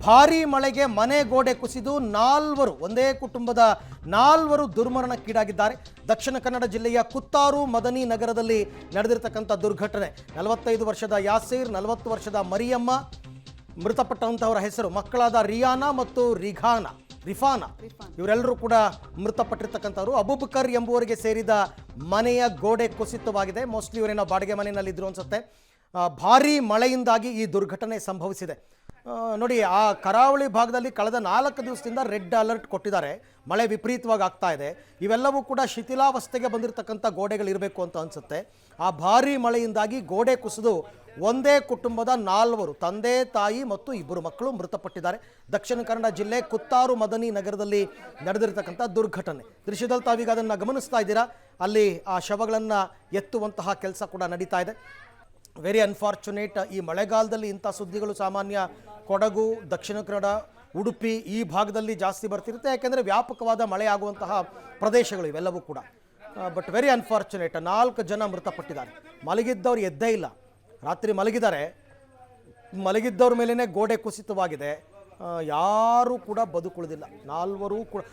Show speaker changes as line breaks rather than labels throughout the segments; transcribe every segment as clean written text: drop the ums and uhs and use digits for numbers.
ಭಾರೀ ಮಳೆಗೆ ಮನೆ ಗೋಡೆ ಕುಸಿದು ಒಂದೇ ಕುಟುಂಬದ 4 ದುರ್ಮರಣಕ್ಕೀಡಾಗಿದ್ದಾರೆ. ದಕ್ಷಿಣ ಕನ್ನಡ ಜಿಲ್ಲೆಯ ಕುತ್ತಾರು ಮದನಿ ನಗರದಲ್ಲಿ ನಡೆದಿರತಕ್ಕಂಥ ದುರ್ಘಟನೆ. 45 ವರ್ಷದ ಯಾಸೀರ್, 40 ವರ್ಷದ ಮರಿಯಮ್ಮ, ಮೃತಪಟ್ಟಂತವರ ಹೆಸರು ಮಕ್ಕಳಾದ ರಿಯಾನಾ ಮತ್ತು ರಿಫಾನಾ ಇವರೆಲ್ಲರೂ ಕೂಡ ಮೃತಪಟ್ಟಿರ್ತಕ್ಕಂಥವ್ರು. ಅಬೂಬಕರ್ ಎಂಬುವರಿಗೆ ಸೇರಿದ ಮನೆಯ ಗೋಡೆ ಕುಸಿತವಾಗಿದೆ. ಮೋಸ್ಟ್ಲಿ ಇವರೇನೋ ಬಾಡಿಗೆ ಮನೆಯಲ್ಲಿ ಇದ್ರು ಅನ್ಸುತ್ತೆ. ಭಾರೀ ಮಳೆಯಿಂದಾಗಿ ಈ ದುರ್ಘಟನೆ ಸಂಭವಿಸಿದೆ. ನೋಡಿ, ಆ ಕರಾವಳಿ ಭಾಗದಲ್ಲಿ ಕಳೆದ 4 ದಿವಸದಿಂದ ರೆಡ್ ಅಲರ್ಟ್ ಕೊಟ್ಟಿದ್ದಾರೆ. ಮಳೆ ವಿಪರೀತವಾಗಿ ಆಗ್ತಾ ಇದೆ. ಇವೆಲ್ಲವೂ ಕೂಡ ಶಿಥಿಲಾವಸ್ಥೆಗೆ ಬಂದಿರತಕ್ಕಂಥ ಗೋಡೆಗಳಿರಬೇಕು ಅಂತ ಅನಿಸುತ್ತೆ. ಆ ಭಾರೀ ಮಳೆಯಿಂದಾಗಿ ಗೋಡೆ ಕುಸಿದು ಒಂದೇ ಕುಟುಂಬದ 4 ತಂದೆ, ತಾಯಿ ಮತ್ತು 2 ಮಕ್ಕಳು ಮೃತಪಟ್ಟಿದ್ದಾರೆ. ದಕ್ಷಿಣ ಕನ್ನಡ ಜಿಲ್ಲೆ ಕುತ್ತಾರು ಮದನಿ ನಗರದಲ್ಲಿ ನಡೆದಿರತಕ್ಕಂಥ ದುರ್ಘಟನೆ. ದೃಶ್ಯದಲ್ಲಿ ತಾವೀಗ ಅದನ್ನು ಗಮನಿಸ್ತಾ ಇದ್ದೀರಾ. ಅಲ್ಲಿ ಆ ಶವಗಳನ್ನು ಎತ್ತುವಂತಹ ಕೆಲಸ ಕೂಡ ನಡೀತಾ ಇದೆ. Very unfortunate. ಈ ಮಳೆಗಾಲದಲ್ಲಿ ಇಂಥ ಸುದ್ದಿಗಳು ಸಾಮಾನ್ಯ ಕೊಡಗು, ದಕ್ಷಿಣ ಕನ್ನಡ, ಉಡುಪಿ ಈ ಭಾಗದಲ್ಲಿ ಜಾಸ್ತಿ ಬರ್ತಿರುತ್ತೆ. ಯಾಕೆಂದರೆ ವ್ಯಾಪಕವಾದ ಮಳೆ ಆಗುವಂತಹ ಪ್ರದೇಶಗಳು ಇವೆಲ್ಲವೂ ಕೂಡ. But very unfortunate. 4 ಜನ ಮೃತಪಟ್ಟಿದ್ದಾರೆ. ಮಲಗಿದ್ದವ್ರು ಎದ್ದೇ ಇಲ್ಲ. ರಾತ್ರಿ ಮಲಗಿದ್ದಾರೆ. ಮಲಗಿದ್ದವ್ರ ಮೇಲೇ ಗೋಡೆ ಕುಸಿತವಾಗಿದೆ. ಯಾರೂ ಕೂಡ ಬದುಕುಳಿದಿಲ್ಲ. 4 ಕೂಡ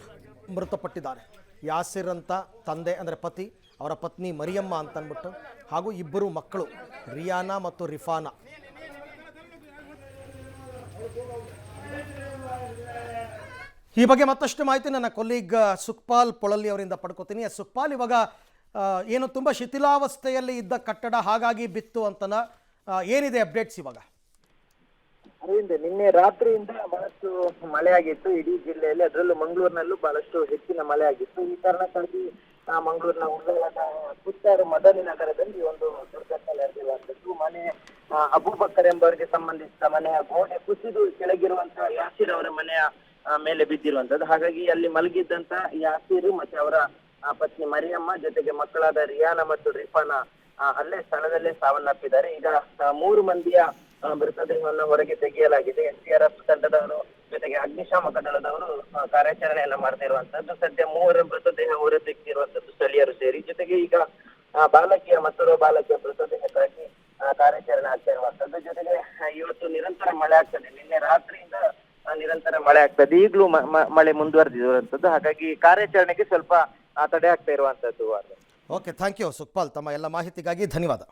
ಮೃತಪಟ್ಟಿದ್ದಾರೆ. ಯಾಸಿರ್ ಅಂತ ತಂದೆ ಅಂದರೆ ಪತಿ, ಅವರ ಪತ್ನಿ ಮರಿಯಮ್ಮ ಅಂತ ಅಂದ್ಬಿಟ್ಟು, ಹಾಗೂ 2 ಮಕ್ಕಳು ರಿಯಾನಾ ಮತ್ತು ರಿಫಾನಾ. ಈ ಬಗ್ಗೆ ಮತ್ತಷ್ಟು ಮಾಹಿತಿ ನನ್ನ ಕೊಲೀಗ್ ಸುಖಪಾಲ್ ಪೊಳಲಿ ಅವರಿಂದ ಪಡ್ಕೋತೀನಿ. ಸುಖಪಾಲ್, ಇವಾಗ ಏನು ತುಂಬ ಶಿಥಿಲಾವಸ್ಥೆಯಲ್ಲಿ ಇದ್ದ ಕಟ್ಟಡ ಹಾಗಾಗಿ ಬಿತ್ತು ಅಂತನ ಏನಿದೆ ಅಪ್ಡೇಟ್ಸ್ ಇವಾಗ?
ಅರವಿಂದ್, ನಿನ್ನೆ ರಾತ್ರಿಯಿಂದ ಬಹಳಷ್ಟು ಮಳೆ ಆಗಿತ್ತು ಇಡೀ ಜಿಲ್ಲೆಯಲ್ಲಿ. ಅದರಲ್ಲೂ ಮಂಗಳೂರಿನಲ್ಲೂ ಬಹಳಷ್ಟು ಹೆಚ್ಚಿನ ಮಳೆ ಆಗಿತ್ತು. ಈ ಕಾರಣಕ್ಕಾಗಿ ಮಂಗಳೂರಿನ ಉಳ್ಳಾಲದ ಕುತ್ತಾರು ಮದನಿ ನಗರದಲ್ಲಿ ಒಂದು ದುರ್ಘಟನೆ ನಡೆದಿರುವಂತದ್ದು. ಮನೆ ಅಬೂಬಕರ್ ಎಂಬವರಿಗೆ ಸಂಬಂಧಿಸಿದ ಮನೆಯ ಗೋಡೆ ಕುಸಿದು ಕೆಳಗಿರುವಂತಹ ಯಾಸೀರ್ ಅವರ ಮನೆಯ ಮೇಲೆ ಬಿದ್ದಿರುವಂತದ್ದು. ಹಾಗಾಗಿ ಅಲ್ಲಿ ಮಲಗಿದ್ದಂತ ಯಾಸೀರ್ ಮತ್ತೆ ಅವರ ಪತ್ನಿ ಮರಿಯಮ್ಮ ಜೊತೆಗೆ ಮಕ್ಕಳಾದ ರಿಯಾನಾ ಮತ್ತು ರಿಫಾನಾ ಅಲ್ಲೇ ಸ್ಥಳದಲ್ಲೇ ಸಾವನ್ನಪ್ಪಿದ್ದಾರೆ. ಈಗ 3 ಮಂದಿಯ ಮೃತದೇಹವನ್ನು ಹೊರಗೆ ತೆಗೆಯಲಾಗಿದೆ. NDRF ತಂಡದವರು ಜೊತೆಗೆ ಅಗ್ನಿಶಾಮಕ ದಳದವರು ಕಾರ್ಯಾಚರಣೆಯನ್ನ ಮಾಡ್ತಾ ಇರುವಂತದ್ದು. ಸದ್ಯ 3 ಮೃತದೇಹ ಹೊರ ತೆಗೆದಿರುವಂತದ್ದು ಸ್ಥಳೀಯರು ಸೇರಿ. ಜೊತೆಗೆ ಈಗ ಬಾಲಕಿಯ ಮತ್ತೊಬ್ಬ ಬಾಲಕಿಯ ಮೃತದೇಹಕ್ಕಾಗಿ ಕಾರ್ಯಾಚರಣೆ ಆಗ್ತಾ ಇರುವಂತದ್ದು. ಜೊತೆಗೆ ಇವತ್ತು ನಿರಂತರ ಮಳೆ ಆಗ್ತದೆ. ನಿನ್ನೆ ರಾತ್ರಿಯಿಂದ ನಿರಂತರ ಮಳೆ ಆಗ್ತದೆ. ಈಗಲೂ ಮಳೆ ಮುಂದುವರೆದಿರುವಂತದ್ದು. ಹಾಗಾಗಿ ಕಾರ್ಯಾಚರಣೆಗೆ ಸ್ವಲ್ಪ ತಡೆ ಆಗ್ತಾ ಇರುವಂತದ್ದು.
Okay, thank you Sukhpal. ತಮ್ಮ ಎಲ್ಲ ಮಾಹಿತಿಗಾಗಿ ಧನ್ಯವಾದ.